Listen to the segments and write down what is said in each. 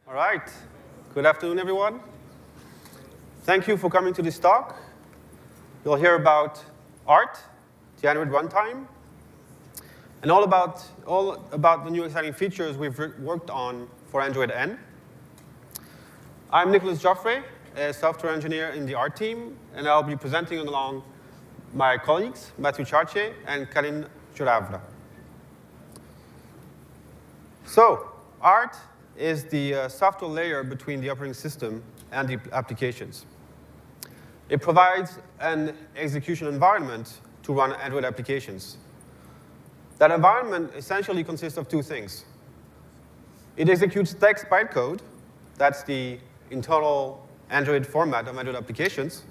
All right. Good afternoon, everyone. Thank you for coming to this talk. You'll hear about ART, the Android runtime, and all about the new exciting features we've worked on for Android N. I'm Nicolas Joffre, a software engineer in the ART team, and I'll be presenting along my colleagues, Mathieu Chartier and Karine Juravre. So, ART is the software layer between the operating system and the applications. It provides an execution environment to run Android applications. That environment essentially consists of two things. It executes text bytecode, that's the internal Android format of Android applications,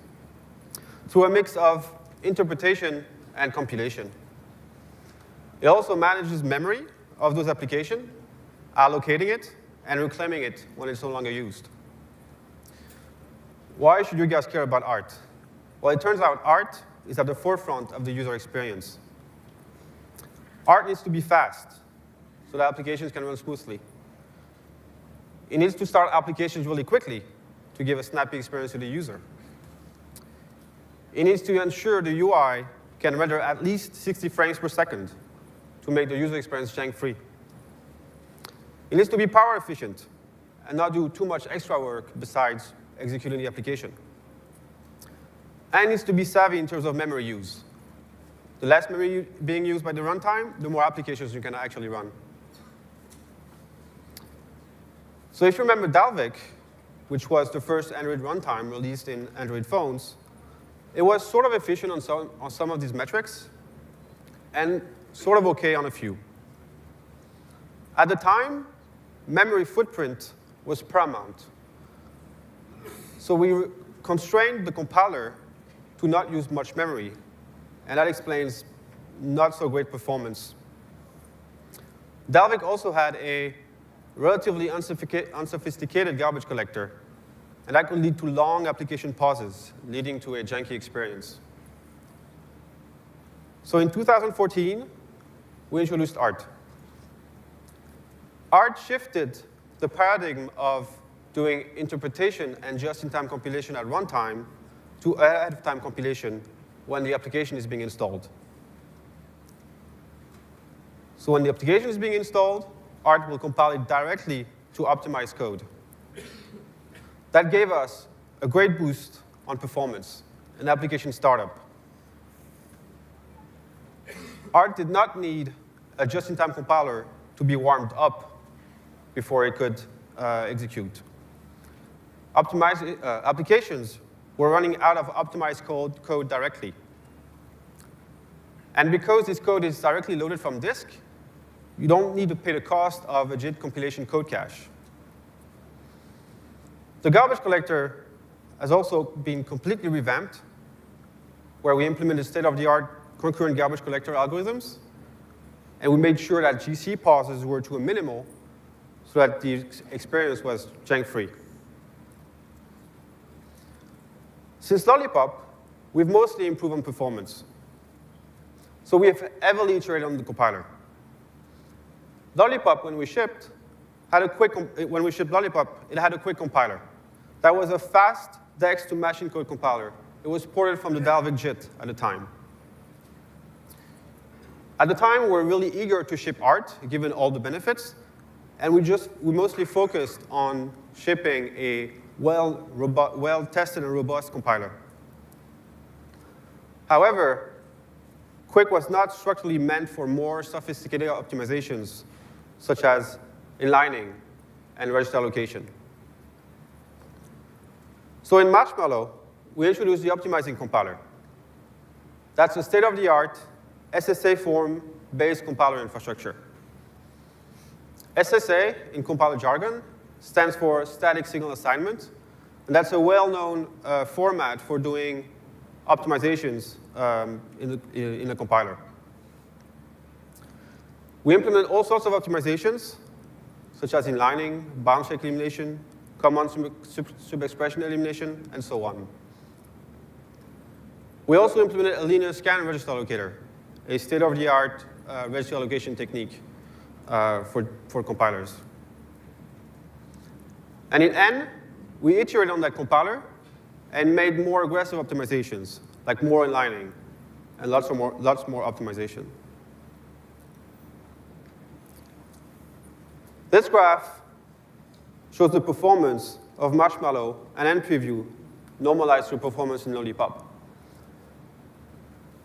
through a mix of interpretation and compilation. It also manages memory of those applications, allocating it, and reclaiming it when it's no longer used. Why should you guys care about ART? Well, it turns out ART is at the forefront of the user experience. ART needs to be fast, so that applications can run smoothly. It needs to start applications really quickly to give a snappy experience to the user. It needs to ensure the UI can render at least 60 frames per second to make the user experience jank-free. It needs to be power efficient and not do too much extra work besides executing the application. And it needs to be savvy in terms of memory use. The less memory being used by the runtime, the more applications you can actually run. So if you remember Dalvik, which was the first Android runtime released in Android phones, it was sort of efficient on some of these metrics and sort of OK on a few. At the time, memory footprint was paramount. So we constrained the compiler to not use much memory, and that explains not so great performance. Dalvik also had a relatively unsophisticated garbage collector, and that could lead to long application pauses, leading to a janky experience. So in 2014, we introduced ART. ART shifted the paradigm of doing interpretation and just-in-time compilation at runtime to ahead-of-time compilation when the application is being installed. So when the application is being installed, ART will compile it directly to optimized code. That gave us a great boost on performance and application startup. ART did not need a just-in-time compiler to be warmed up before it could execute. Applications were running out of optimized code directly. And because this code is directly loaded from disk, you don't need to pay the cost of a JIT compilation code cache. The garbage collector has also been completely revamped, where we implemented state-of-the-art concurrent garbage collector algorithms, and we made sure that GC pauses were to a minimal so that the experience was jank-free. Since Lollipop, we've mostly improved on performance. So we have heavily iterated on the compiler. Lollipop, when we shipped Lollipop, it had a quick compiler. That was a fast DEX to machine code compiler. It was ported from the Dalvik JIT at the time. At the time, we were really eager to ship ART, given all the benefits, and we mostly focused on shipping a well-tested and robust compiler. However, Quick was not structurally meant for more sophisticated optimizations, such as inlining and register allocation. So in Marshmallow, we introduced the optimizing compiler. That's a state-of-the-art SSA form-based compiler infrastructure. SSA, in compiler jargon, stands for static signal assignment, and that's a well-known format for doing optimizations in a compiler. We implement all sorts of optimizations, such as inlining, bound check elimination, common sub-expression elimination, and so on. We also implemented a linear scan register allocator, a state-of-the-art register allocation technique for compilers. And in N, we iterated on that compiler and made more aggressive optimizations, like more inlining and lots more optimization. This graph shows the performance of Marshmallow and NPreview normalized to performance in Lollipop.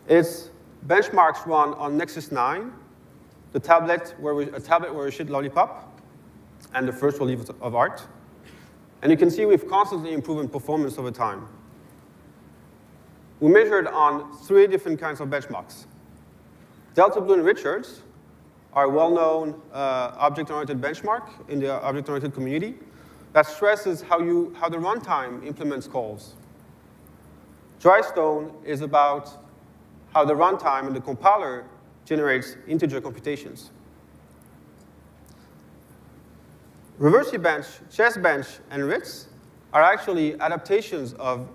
Its benchmarks run on Nexus 9, a tablet where we ship Lollipop, and the first release of Art. And you can see we've constantly improved in performance over time. We measured on 3 different kinds of benchmarks. Delta Blue and Richards are a well-known object-oriented benchmark in the object-oriented community that stresses how the runtime implements calls. Drystone is about how the runtime and the compiler generates integer computations. Reversi-Bench, ChessBench, and Ritz are actually adaptations of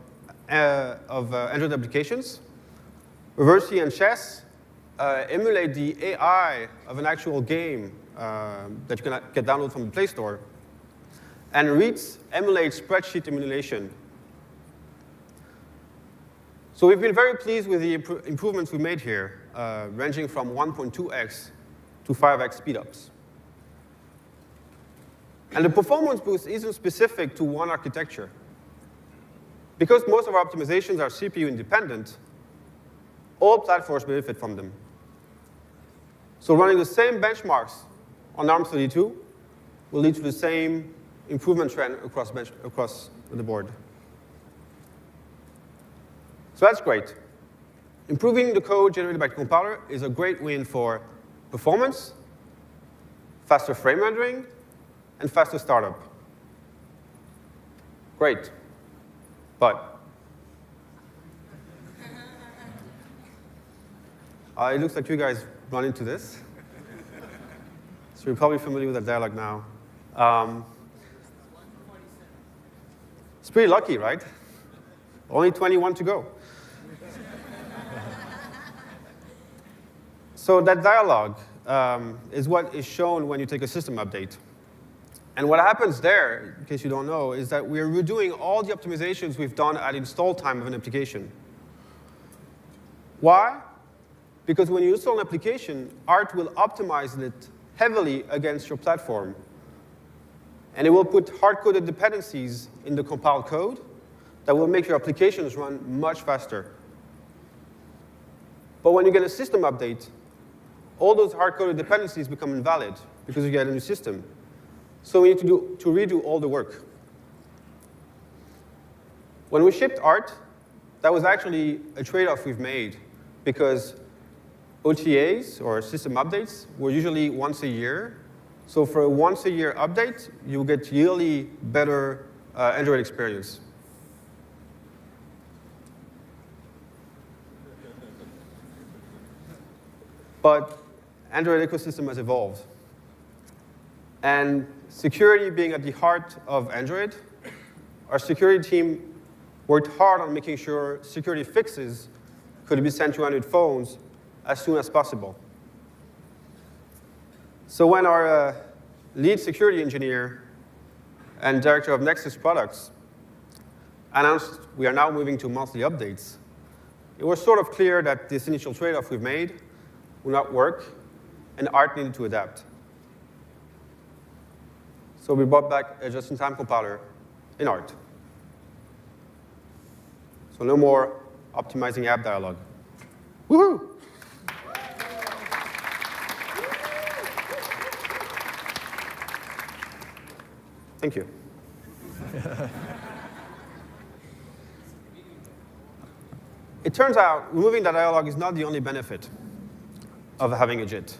Android applications. Reversi and Chess emulate the AI of an actual game that you can get downloaded from the Play Store. And Ritz emulates spreadsheet emulation. So we've been very pleased with the improvements we made here, ranging from 1.2x to 5x speedups. And the performance boost isn't specific to one architecture. Because most of our optimizations are CPU independent, all platforms benefit from them. So running the same benchmarks on ARM32 will lead to the same improvement trend across the board. So that's great. Improving the code generated by the compiler is a great win for performance, faster frame rendering, and faster startup. Great. But it looks like you guys run into this. So you're probably familiar with that dialogue now. It's pretty lucky, right? Only 21 to go. So that dialogue is what is shown when you take a system update. And what happens there, in case you don't know, is that we're redoing all the optimizations we've done at install time of an application. Why? Because when you install an application, Art will optimize it heavily against your platform. And it will put hard-coded dependencies in the compiled code that will make your applications run much faster. But when you get a system update, all those hard-coded dependencies become invalid because you get a new system. So we need to redo all the work. When we shipped Art, that was actually a trade-off we've made because OTAs, or system updates, were usually once a year. So for a once-a-year update, you get yearly better Android experience. But Android ecosystem has evolved. And security being at the heart of Android, our security team worked hard on making sure security fixes could be sent to Android phones as soon as possible. So when our lead security engineer and director of Nexus products announced we are now moving to monthly updates, it was sort of clear that this initial trade-off we've made would not work, and Art needed to adapt. So we brought back a just-in-time compiler in Art. So no more optimizing app dialogue. Woohoo! Thank you. It turns out removing that dialogue is not the only benefit of having a JIT.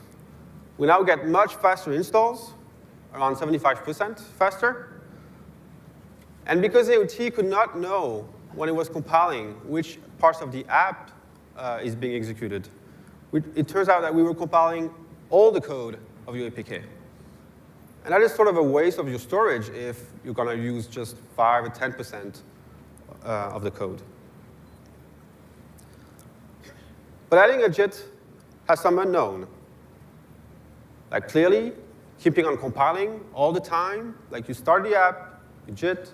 We now get much faster installs, around 75% faster. And because AOT could not know when it was compiling which parts of the app is being executed, it turns out that we were compiling all the code of your APK. And that is sort of a waste of your storage if you're going to use just 5 or 10% of the code. But adding a JIT has some unknown. Like clearly, keeping on compiling all the time, like you start the app, you JIT,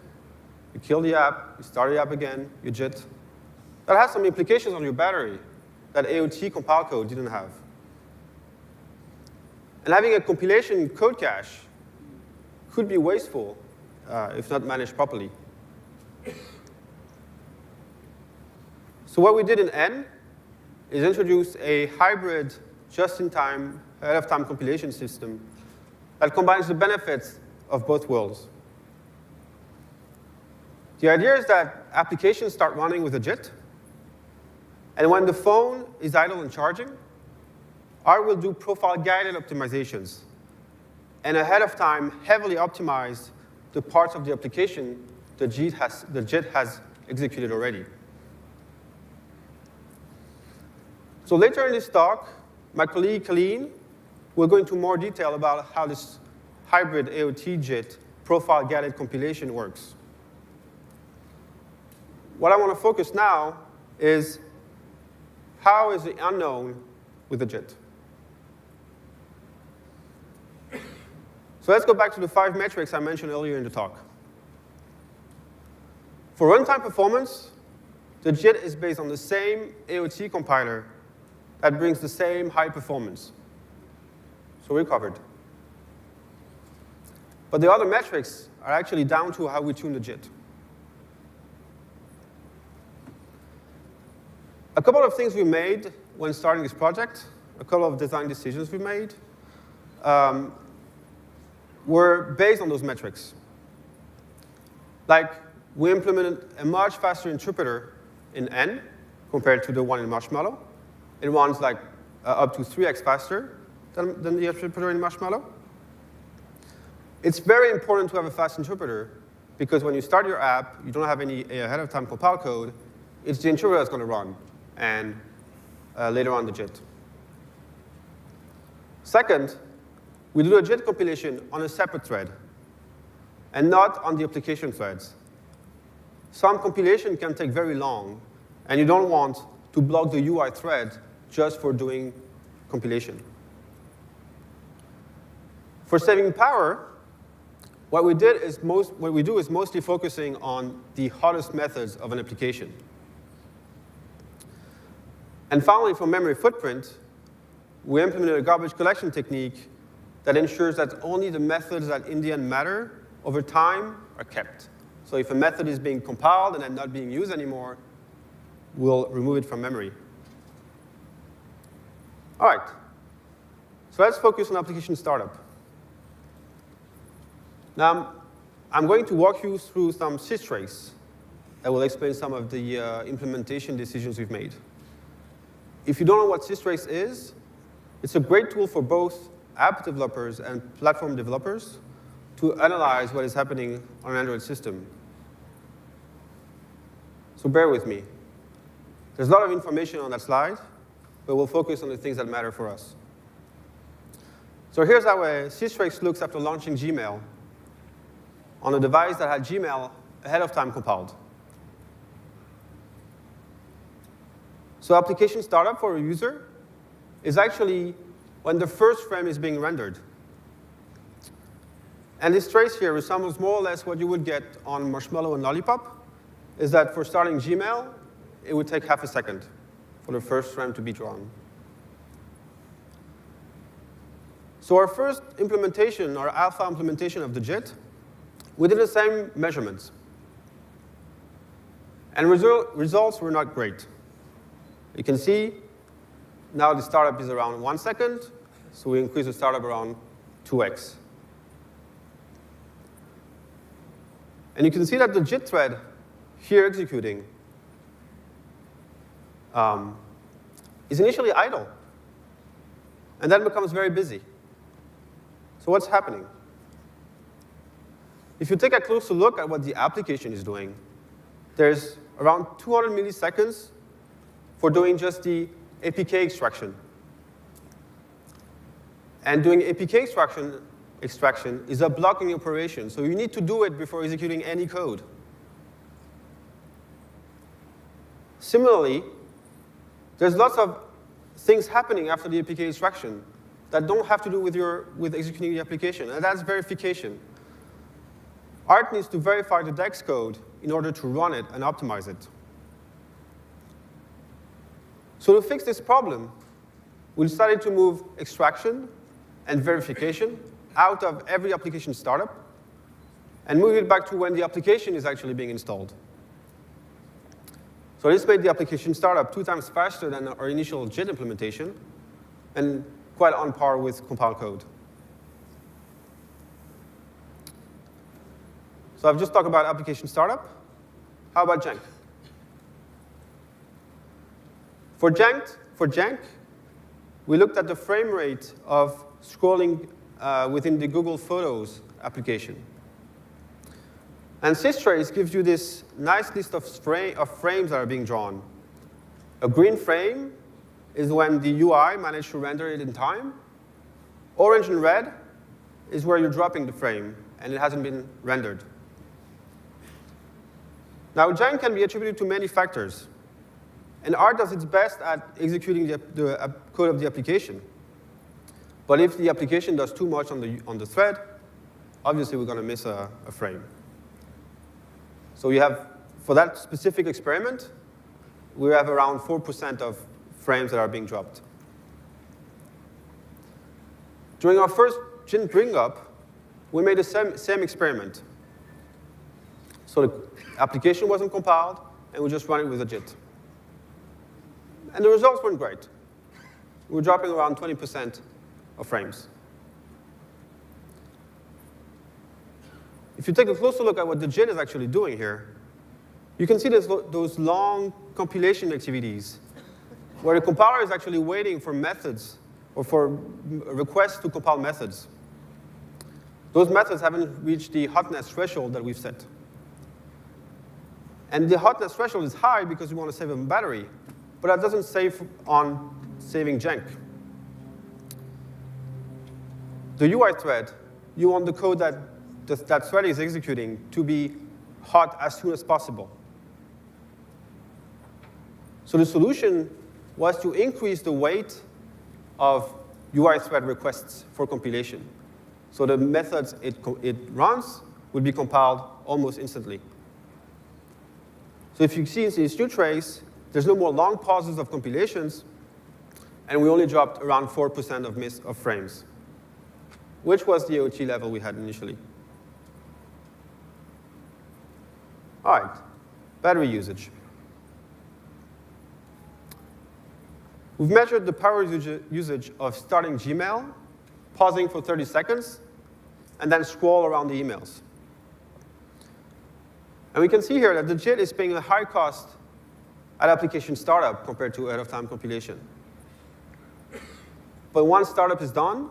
you kill the app, you start the app again, you JIT. That has some implications on your battery that AOT compile code didn't have. And having a compilation code cache could be wasteful if not managed properly. So what we did in N is introduce a hybrid just-in-time, ahead-of-time compilation system that combines the benefits of both worlds. The idea is that applications start running with a JIT, and when the phone is idle and charging, R will do profile-guided optimizations, and ahead of time heavily optimize the parts of the application the JIT has executed already. So later in this talk, my colleague Colleen will go into more detail about how this hybrid AOT JIT profile-guided compilation works. What I want to focus now is how is the unknown with the JIT. So let's go back to the 5 metrics I mentioned earlier in the talk. For runtime performance, the JIT is based on the same AOT compiler that brings the same high performance. So we're covered. But the other metrics are actually down to how we tune the JIT. A couple of things we made when starting this project, a couple of design decisions we made, were based on those metrics. Like, we implemented a much faster interpreter in N compared to the one in Marshmallow. It runs like up to 3x faster than the interpreter in Marshmallow. It's very important to have a fast interpreter because when you start your app, you don't have any ahead-of-time compile code. It's the interpreter that's going to run, and later on the JIT. Second, we do a JIT compilation on a separate thread and not on the application threads. Some compilation can take very long, and you don't want to block the UI thread just for doing compilation. For saving power, what we do is mostly focusing on the hottest methods of an application. And finally, for memory footprint, we implemented a garbage collection technique that ensures that only the methods that in the end matter over time are kept. So if a method is being compiled and then not being used anymore, we'll remove it from memory. All right. So let's focus on application startup. Now, I'm going to walk you through some systrace that will explain some of the implementation decisions we've made. If you don't know what systrace is, it's a great tool for both app developers and platform developers to analyze what is happening on an Android system. So bear with me. There's a lot of information on that slide, but we'll focus on the things that matter for us. So here's how a systrace looks after launching Gmail on a device that had Gmail ahead of time compiled. So application startup for a user is actually when the first frame is being rendered. And this trace here resembles more or less what you would get on Marshmallow and Lollipop, is that for starting Gmail, it would take half a second for the first frame to be drawn. So our first implementation, our alpha implementation of the JIT, we did the same measurements. And results were not great. You can see now the startup is around 1 second, so we increase the startup around 2x. And you can see that the JIT thread here executing is initially idle, and then becomes very busy. So what's happening? If you take a closer look at what the application is doing, there's around 200 milliseconds for doing just the APK extraction. And doing APK extraction is a blocking operation, so you need to do it before executing any code. Similarly, there's lots of things happening after the APK extraction that don't have to do with executing the application, and that's verification. Art needs to verify the DEX code in order to run it and optimize it. So to fix this problem, we decided to move extraction and verification out of every application startup and move it back to when the application is actually being installed. So this made the application startup 2 times faster than our initial JIT implementation and quite on par with compiled code. So I've just talked about application startup. How about Jank? For Jank, we looked at the frame rate of scrolling within the Google Photos application. And systrace gives you this nice list of frames that are being drawn. A green frame is when the UI managed to render it in time. Orange and red is where you're dropping the frame, and it hasn't been rendered. Now, Jank can be attributed to many factors. And Art does its best at executing the code of the application. But if the application does too much on the thread, obviously we're going to miss a frame. So we have, for that specific experiment, we have around 4% of frames that are being dropped. During our first JIT bring up, we made the same experiment. So the application wasn't compiled, and we just run it with a JIT. And the results weren't great. We were dropping around 20% of frames. If you take a closer look at what the JIT is actually doing here, you can see those long compilation activities where the compiler is actually waiting for methods or for requests to compile methods. Those methods haven't reached the hotness threshold that we've set. And the hotness threshold is high because we want to save on battery, but that doesn't save on saving Jank. The UI thread, you want the code that thread is executing to be hot as soon as possible. So the solution was to increase the weight of UI thread requests for compilation. So the methods it runs would be compiled almost instantly. So if you see in the issue trace, there's no more long pauses of compilations, and we only dropped around 4% of frames, which was the AOT level we had initially. All right, battery usage. We've measured the power usage of starting Gmail, pausing for 30 seconds, and then scroll around the emails. And we can see here that the JIT is paying a high cost at application startup compared to ahead-of-time compilation. But once startup is done,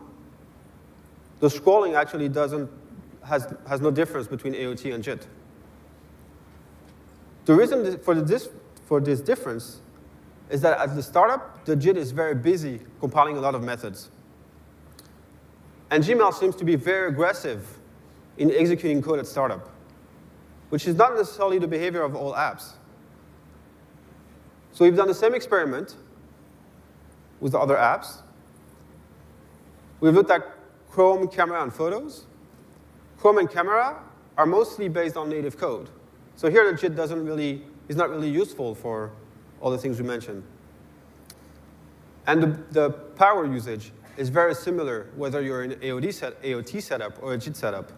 the scrolling actually has no difference between AOT and JIT. The reason for this difference is that at the startup, the JIT is very busy compiling a lot of methods. And Gmail seems to be very aggressive in executing code at startup, which is not necessarily the behavior of all apps. So we've done the same experiment with the other apps. We've looked at Chrome, Camera, and Photos. Chrome and Camera are mostly based on native code. So here the JIT is not really useful for all the things we mentioned. And the power usage is very similar whether you're in an AOT setup or a JIT setup.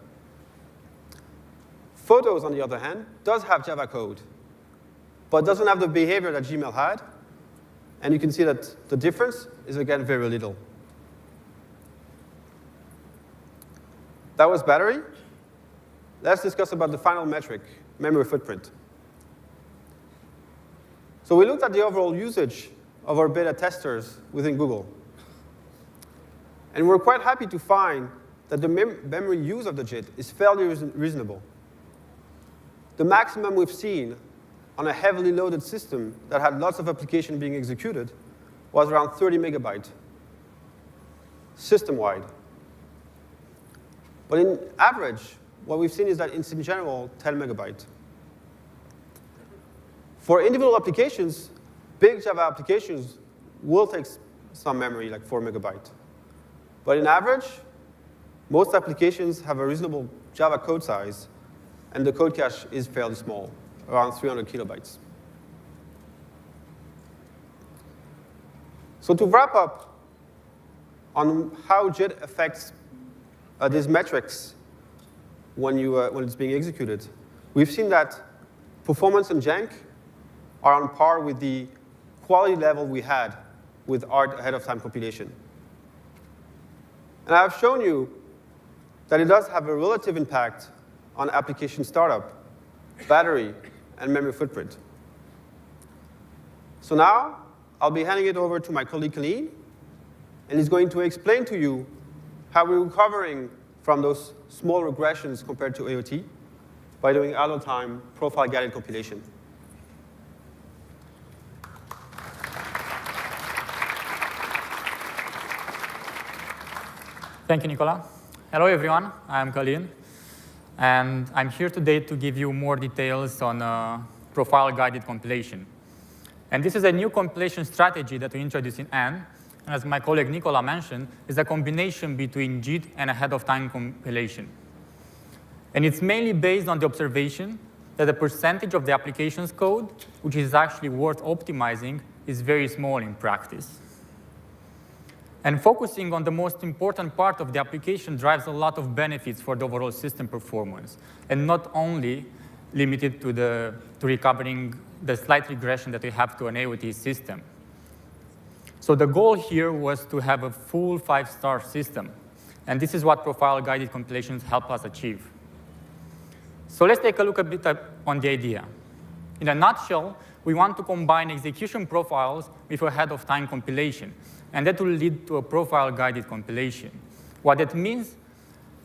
Photos, on the other hand, does have Java code, but doesn't have the behavior that Gmail had. And you can see that the difference is, again, very little. That was battery. Let's discuss about the final metric, memory footprint. So we looked at the overall usage of our beta testers within Google. And we're quite happy to find that the memory use of the JIT is fairly reasonable. The maximum we've seen on a heavily loaded system that had lots of applications being executed was around 30 megabytes, system-wide. But in average, what we've seen is that it's in general 10 megabytes. For individual applications, big Java applications will take some memory, like 4 megabytes. But in average, most applications have a reasonable Java code size and the code cache is fairly small, around 300 kilobytes. So to wrap up on how JIT affects these metrics when it's being executed, we've seen that performance and jank are on par with the quality level we had with ART ahead-of-time compilation. And I've shown you that it does have a relative impact on application startup, battery, and memory footprint. So now, I'll be handing it over to my colleague, Colleen, and he's going to explain to you how we're recovering from those small regressions compared to AOT by doing idle-time profile-guided compilation. Thank you, Nicola. Hello, everyone. I'm Colleen, and I'm here today to give you more details on profile-guided compilation. And this is a new compilation strategy that we introduced in N, and as my colleague Nicola mentioned, is a combination between JIT and ahead-of-time compilation. And it's mainly based on the observation that the percentage of the application's code, which is actually worth optimizing, is very small in practice. And focusing on the most important part of the application drives a lot of benefits for the overall system performance, and not only limited to recovering the slight regression that we have to an AOT system. So the goal here was to have a full 5-star system, and this is what profile-guided compilations help us achieve. So let's take a look a bit on the idea. In a nutshell, we want to combine execution profiles with ahead-of-time compilation, and that will lead to a profile-guided compilation. What that means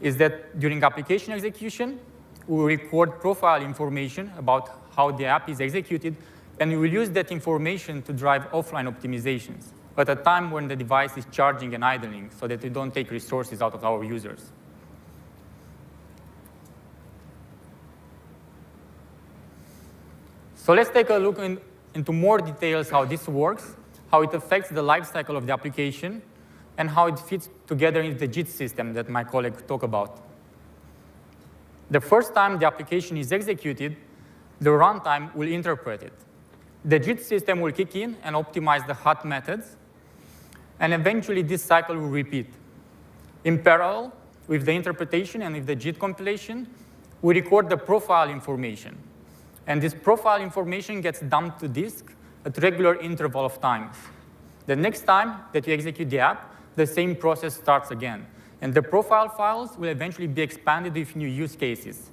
is that during application execution, we will record profile information about how the app is executed, and we will use that information to drive offline optimizations at a time when the device is charging and idling so that we don't take resources out of our users. So let's take a look into more details how this works, how it affects the lifecycle of the application, and how it fits together in the JIT system that my colleague talked about. The first time the application is executed, the runtime will interpret it. The JIT system will kick in and optimize the hot methods, and eventually this cycle will repeat. In parallel with the interpretation and with the JIT compilation, we record the profile information. And this profile information gets dumped to disk at regular interval of times. The next time that you execute the app, the same process starts again. And the profile files will eventually be expanded with new use cases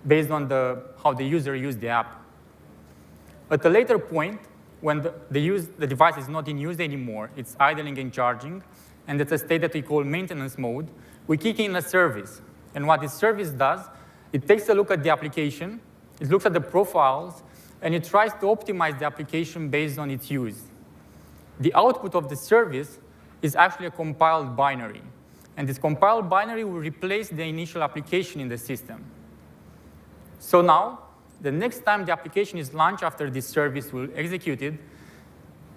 based on how the user used the app. At a later point, when the device is not in use anymore, it's idling and charging, and it's a state that we call maintenance mode, we kick in a service. And what this service does, it takes a look at the application, it looks at the profiles, and it tries to optimize the application based on its use. The output of the service is actually a compiled binary. And this compiled binary will replace the initial application in the system. So now, the next time the application is launched after this service will be executed,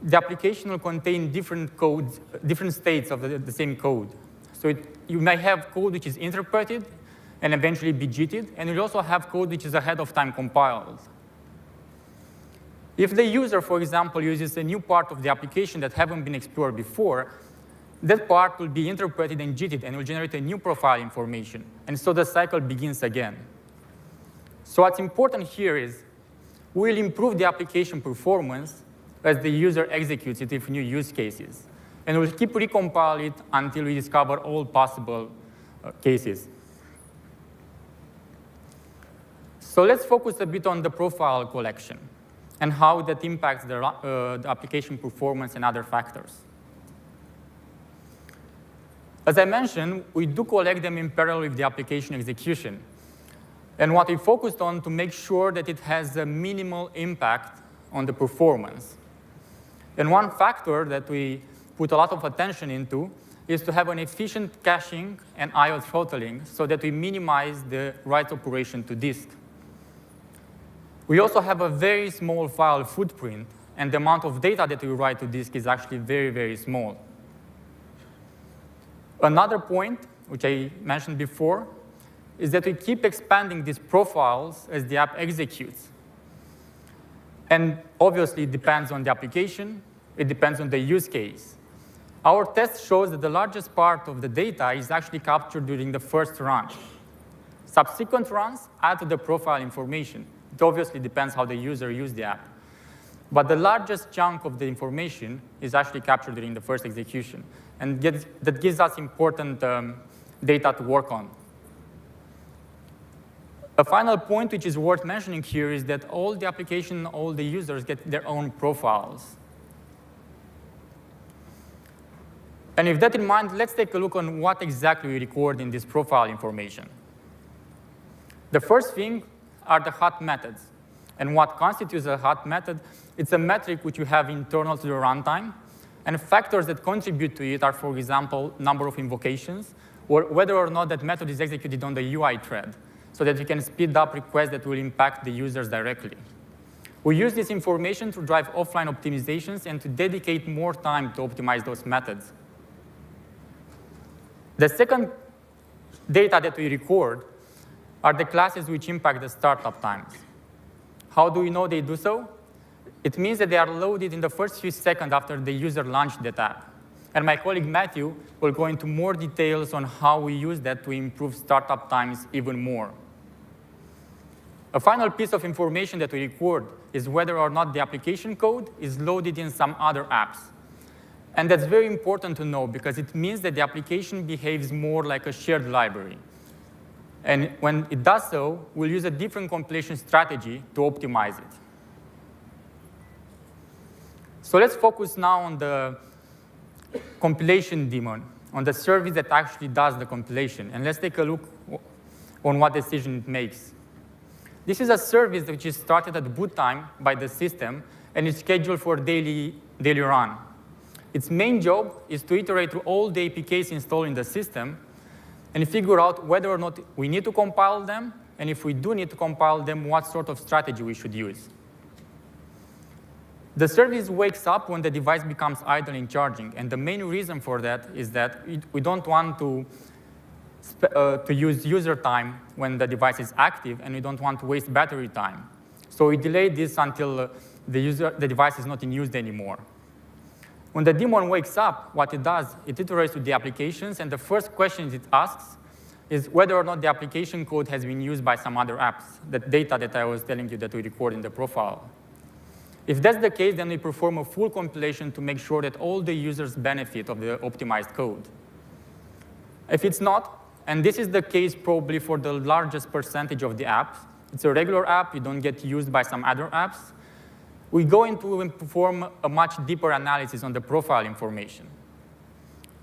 the application will contain different codes, different states of the same code. So you may have code which is interpreted and eventually be JITted, and you also have code which is ahead of time compiled. If the user, for example, uses a new part of the application that haven't been explored before, that part will be interpreted and JITted and will generate a new profile information. And so the cycle begins again. So what's important here is we'll improve the application performance as the user executes it with new use cases. And we'll keep recompile it until we discover all possible cases. So let's focus a bit on the profile collection and how that impacts the application performance and other factors. As I mentioned, we do collect them in parallel with the application execution. And what we focused on to make sure that it has a minimal impact on the performance. And one factor that we put a lot of attention into is to have an efficient caching and I/O throttling so that we minimize the write operation to disk. We also have a very small file footprint, and the amount of data that we write to disk is actually very, very small. Another point, which I mentioned before, is that we keep expanding these profiles as the app executes. And obviously, it depends on the application. It depends on the use case. Our test shows that the largest part of the data is actually captured during the first run. Subsequent runs add to the profile information. It obviously depends how the user used the app. But the largest chunk of the information is actually captured during the first execution. And that gives us important data to work on. A final point which is worth mentioning here is that all the application, all the users get their own profiles. And with that in mind, let's take a look on what exactly we record in this profile information. The first thing are the hot methods. And what constitutes a hot method? It's a metric which you have internal to the runtime. And factors that contribute to it are, for example, number of invocations, or whether or not that method is executed on the UI thread, so that we can speed up requests that will impact the users directly. We use this information to drive offline optimizations and to dedicate more time to optimize those methods. The second data that we record are the classes which impact the startup times. How do we know they do so? It means that they are loaded in the first few seconds after the user launched that app. And my colleague Matthew will go into more details on how we use that to improve startup times even more. A final piece of information that we record is whether or not the application code is loaded in some other apps. And that's very important to know because it means that the application behaves more like a shared library. And when it does so, we'll use a different compilation strategy to optimize it. So let's focus now on the compilation daemon, on the service that actually does the compilation. And let's take a look on what decision it makes. This is a service which is started at boot time by the system, and is scheduled for daily run. Its main job is to iterate through all the APKs installed in the system and figure out whether or not we need to compile them, and if we do need to compile them, what sort of strategy we should use. The service wakes up when the device becomes idle in charging, and the main reason for that is that we don't want to use user time when the device is active, and we don't want to waste battery time. So we delay this until the device is not in use anymore. When the daemon wakes up, what it does, it iterates with the applications, and the first question it asks is whether or not the application code has been used by some other apps, the data that I was telling you that we record in the profile. If that's the case, then we perform a full compilation to make sure that all the users benefit of the optimized code. If it's not, and this is the case probably for the largest percentage of the apps, it's a regular app, you don't get used by some other apps, we go into and perform a much deeper analysis on the profile information.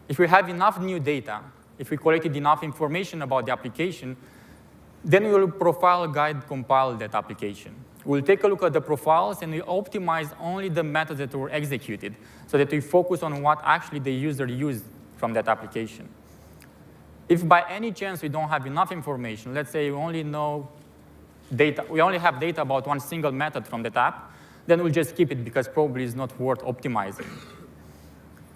If we have enough new data, if we collected enough information about the application, then we will profile guide compile that application. We'll take a look at the profiles, and we optimize only the methods that were executed so that we focus on what actually the user used from that application. If by any chance we don't have enough information, let's say we only have data about one single method from that app, then we'll just skip it because probably it's not worth optimizing.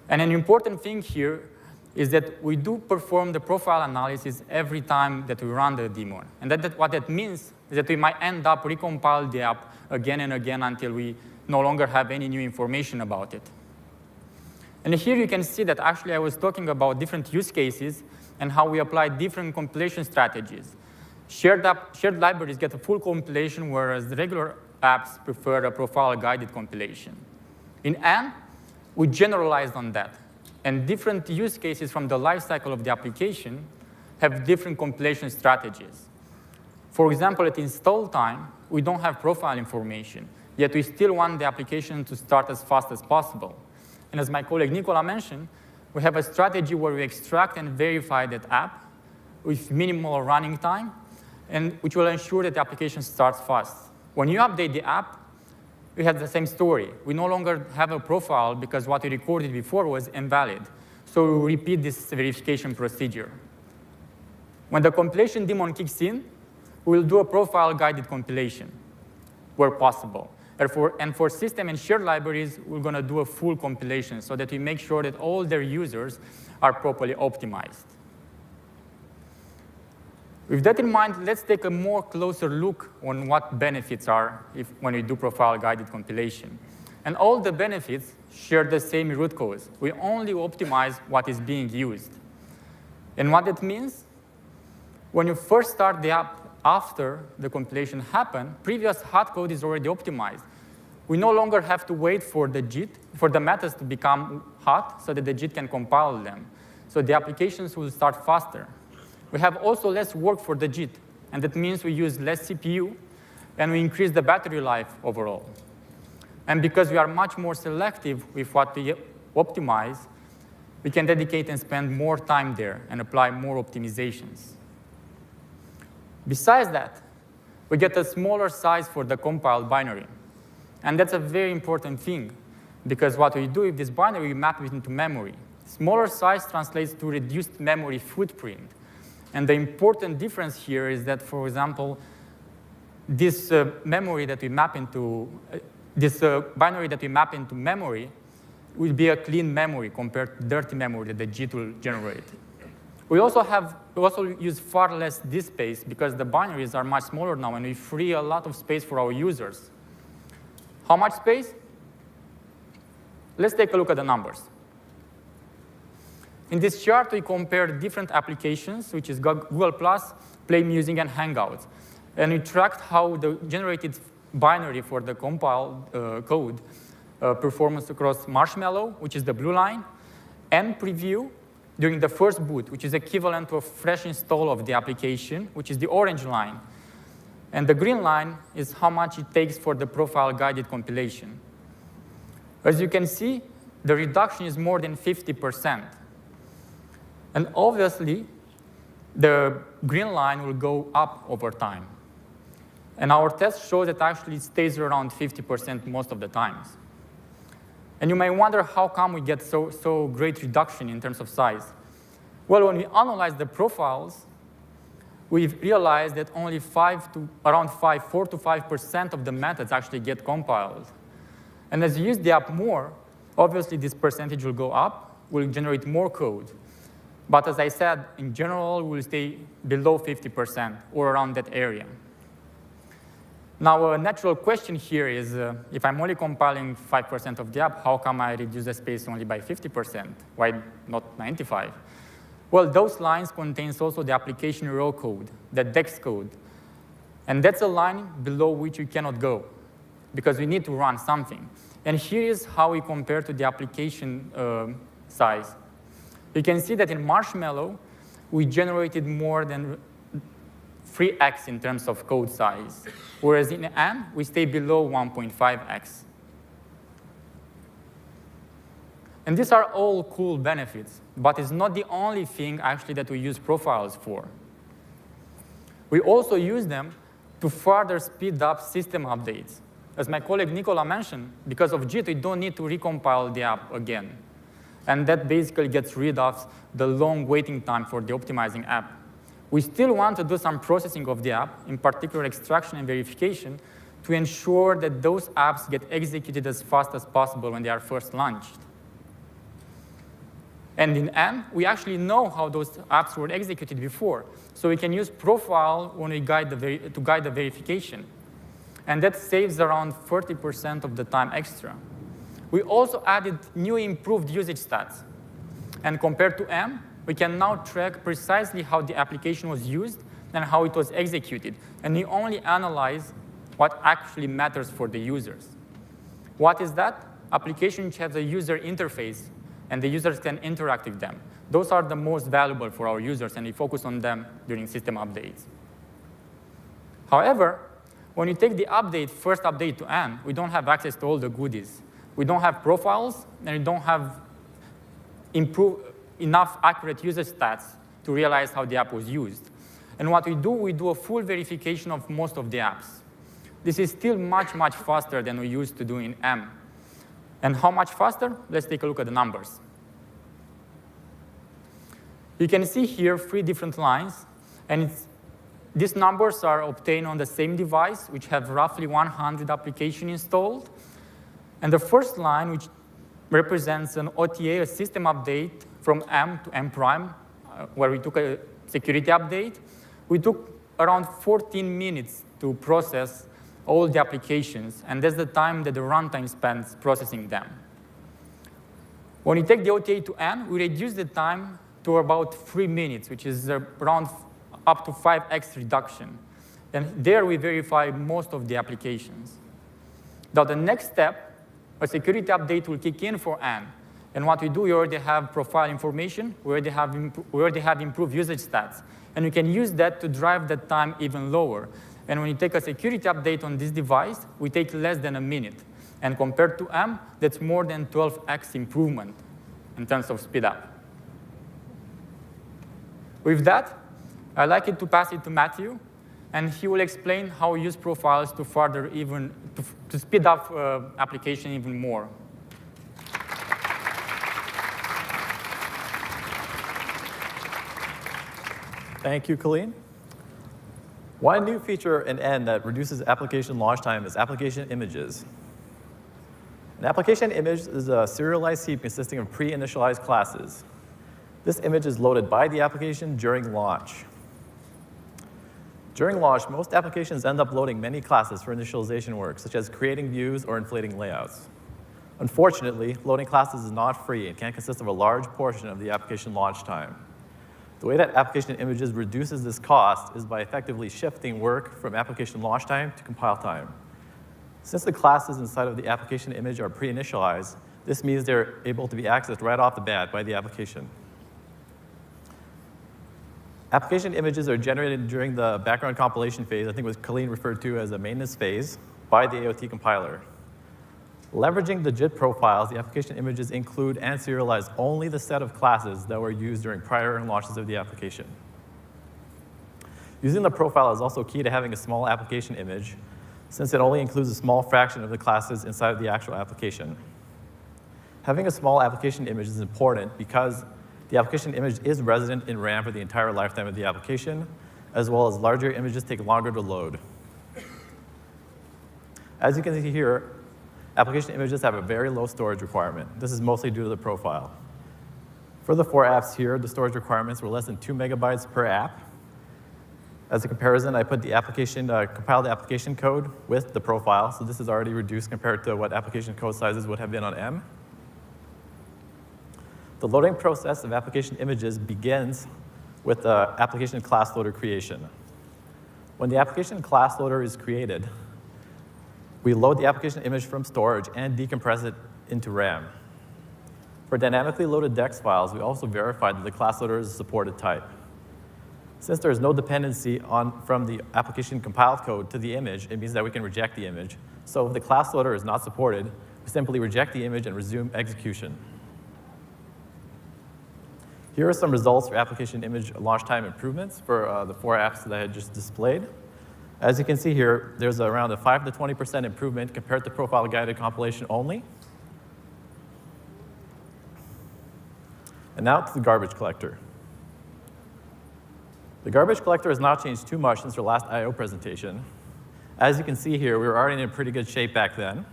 And an important thing here is that we do perform the profile analysis every time that we run the daemon. And what that means is that we might end up recompile the app again and again until we no longer have any new information about it. And here you can see that actually I was talking about different use cases and how we apply different compilation strategies. Shared libraries get a full compilation, whereas the regular apps prefer a profile-guided compilation. In N, we generalized on that. And different use cases from the lifecycle of the application have different compilation strategies. For example, at install time, we don't have profile information, yet we still want the application to start as fast as possible. And as my colleague Nicola mentioned, we have a strategy where we extract and verify that app with minimal running time, and which will ensure that the application starts fast. When you update the app, we have the same story. We no longer have a profile because what we recorded before was invalid. So we repeat this verification procedure. When the compilation daemon kicks in, we'll do a profile-guided compilation where possible. And for system and shared libraries, we're going to do a full compilation so that we make sure that all their users are properly optimized. With that in mind, let's take a more closer look on what benefits are when we do profile-guided compilation. And all the benefits share the same root cause. We only optimize what is being used. And what that means, when you first start the app after the compilation happened, previous hard code is already optimized. We no longer have to wait for the JIT, for the methods to become hot so that the JIT can compile them. So the applications will start faster. We have also less work for the JIT, and that means we use less CPU, and we increase the battery life overall. And because we are much more selective with what we optimize, we can dedicate and spend more time there and apply more optimizations. Besides that, we get a smaller size for the compiled binary. And that's a very important thing, because what we do with this binary, we map it into memory. Smaller size translates to reduced memory footprint. And the important difference here is that, for example, this memory that we map into, this binary that we map into memory will be a clean memory compared to dirty memory that the JIT will generate. We also use far less disk space because the binaries are much smaller now, and we free a lot of space for our users. How much space? Let's take a look at the numbers. In this chart, we compare different applications, which is Google+, Play Music, and Hangouts. And we tracked how the generated binary for the compiled code performance across Marshmallow, which is the blue line, and Preview during the first boot, which is equivalent to a fresh install of the application, which is the orange line. And the green line is how much it takes for the profile-guided compilation. As you can see, the reduction is more than 50%. And obviously, the green line will go up over time. And our test shows that actually it stays around 50% most of the times. And you may wonder how come we get so great reduction in terms of size. Well, when we analyze the profiles, we've realized that only 4 to 5% of the methods actually get compiled. And as you use the app more, obviously this percentage will go up, will generate more code. But as I said, in general, we'll stay below 50% or around that area. Now, a natural question here is, if I'm only compiling 5% of the app, how come I reduce the space only by 50%? Why not 95%? Well, those lines contains also the application raw code, the DEX code. And that's a line below which we cannot go, because we need to run something. And here is how we compare to the application size. You can see that in Marshmallow, we generated more than 3x in terms of code size, whereas in M, we stay below 1.5x. And these are all cool benefits, but it's not the only thing actually that we use profiles for. We also use them to further speed up system updates. As my colleague Nicola mentioned, because of JIT, we don't need to recompile the app again. And that basically gets rid of the long waiting time for the optimizing app. We still want to do some processing of the app, in particular extraction and verification, to ensure that those apps get executed as fast as possible when they are first launched. And in M, we actually know how those apps were executed before. So we can use profile when we guide to guide the verification. And that saves around 30% of the time extra. We also added new improved usage stats. And compared to M, we can now track precisely how the application was used and how it was executed. And we only analyze what actually matters for the users. What is that? Application which has a user interface, and the users can interact with them. Those are the most valuable for our users, and we focus on them during system updates. However, when you take the first update to M, we don't have access to all the goodies. We don't have profiles, and we don't have enough accurate user stats to realize how the app was used. And what we do a full verification of most of the apps. This is still much, much faster than we used to do in M. And how much faster? Let's take a look at the numbers. You can see here 3 different lines, and these numbers are obtained on the same device, which have roughly 100 applications installed. And the first line, which represents an OTA, a system update from M to M prime, where we took a security update, we took around 14 minutes to process all the applications, and that's the time that the runtime spends processing them. When you take the OTA to N, we reduce the time to about 3 minutes, which is around up to 5x reduction. And there we verify most of the applications. Now the next step, a security update will kick in for N. And what we do, we already have profile information, we already have improved usage stats. And we can use that to drive that time even lower. And when you take a security update on this device, we take less than a minute. And compared to M, that's more than 12x improvement in terms of speed up. With that, I'd like it to pass it to Matthew, and he will explain how we use profiles to further to speed up application even more. Thank you, Colleen. One new feature in N that reduces application launch time is application images. An application image is a serialized heap consisting of pre-initialized classes. This image is loaded by the application during launch. During launch, most applications end up loading many classes for initialization work, such as creating views or inflating layouts. Unfortunately, loading classes is not free and can consist of a large portion of the application launch time. The way that application images reduces this cost is by effectively shifting work from application launch time to compile time. Since the classes inside of the application image are pre-initialized, this means they're able to be accessed right off the bat by the application. Application images are generated during the background compilation phase, I think was Colleen referred to as a maintenance phase, by the AOT compiler. Leveraging the JIT profiles, the application images include and serialize only the set of classes that were used during prior launches of the application. Using the profile is also key to having a small application image, since it only includes a small fraction of the classes inside of the actual application. Having a small application image is important because the application image is resident in RAM for the entire lifetime of the application, as well as larger images take longer to load. As you can see here, application images have a very low storage requirement. This is mostly due to the profile. For the 4 apps here, the storage requirements were less than 2 megabytes per app. As a comparison, I put the application, compiled the application code with the profile, so this is already reduced compared to what application code sizes would have been on M. The loading process of application images begins with the application class loader creation. When the application class loader is created, we load the application image from storage and decompress it into RAM. For dynamically loaded DEX files, we also verify that the class loader is a supported type. Since there is no dependency from the application compiled code to the image, it means that we can reject the image. So if the class loader is not supported, we simply reject the image and resume execution. Here are some results for application image launch time improvements for the 4 apps that I had just displayed. As you can see here, there's around a 5 to 20% improvement compared to profile-guided compilation only. And now to the garbage collector. The garbage collector has not changed too much since our last I/O presentation. As you can see here, we were already in pretty good shape back then.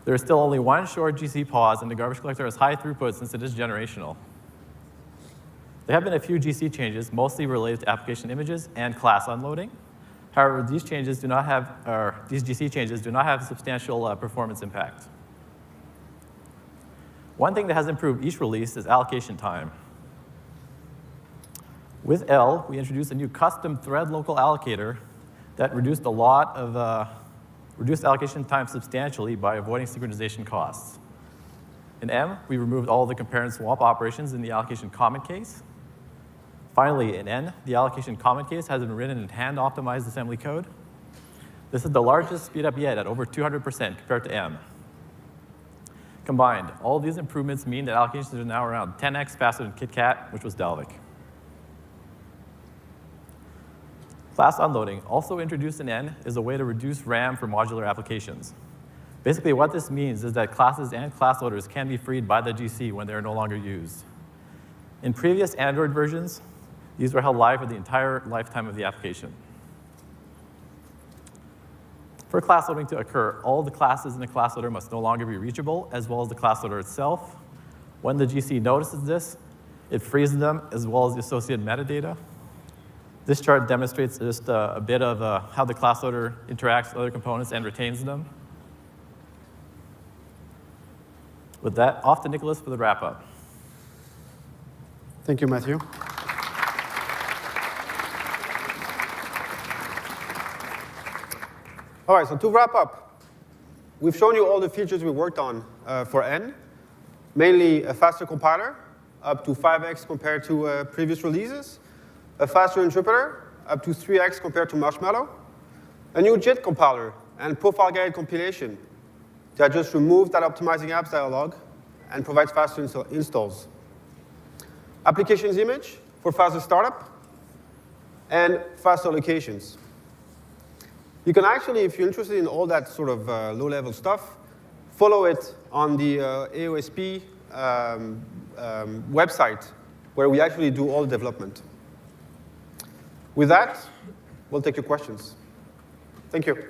There's still only one short GC pause, and the garbage collector has high throughput since it is generational. There have been a few GC changes, mostly related to application images and class unloading. However, these GC changes do not have substantial performance impact. One thing that has improved each release is allocation time. With L, we introduced a new custom thread local allocator that reduced reduced allocation time substantially by avoiding synchronization costs. In M, we removed all of the compare and swap operations in the allocation comment case. Finally, in N, the allocation comment case has been written in hand-optimized assembly code. This is the largest speedup yet at over 200% compared to M. Combined, all of these improvements mean that allocations are now around 10x faster than KitKat, which was Dalvik. Class unloading, also introduced in N, is a way to reduce RAM for modular applications. Basically, what this means is that classes and class loaders can be freed by the GC when they're no longer used. In previous Android versions, these were held live for the entire lifetime of the application. For class loading to occur, all the classes in the class loader must no longer be reachable, as well as the class loader itself. When the GC notices this, it frees them, as well as the associated metadata. This chart demonstrates just a bit of how the class loader interacts with other components and retains them. With that, off to Nicholas for the wrap-up. Thank you, Matthew. All right, so to wrap up, we've shown you all the features we worked on for N, mainly a faster compiler, up to 5x compared to previous releases, a faster interpreter, up to 3x compared to Marshmallow, a new JIT compiler, and profile-guided compilation that just removes that optimizing apps dialog and provides faster installs. Applications image for faster startup, and faster allocations. You can actually, if you're interested in all that sort of low-level stuff, follow it on the AOSP website, where we actually do all the development. With that, we'll take your questions. Thank you.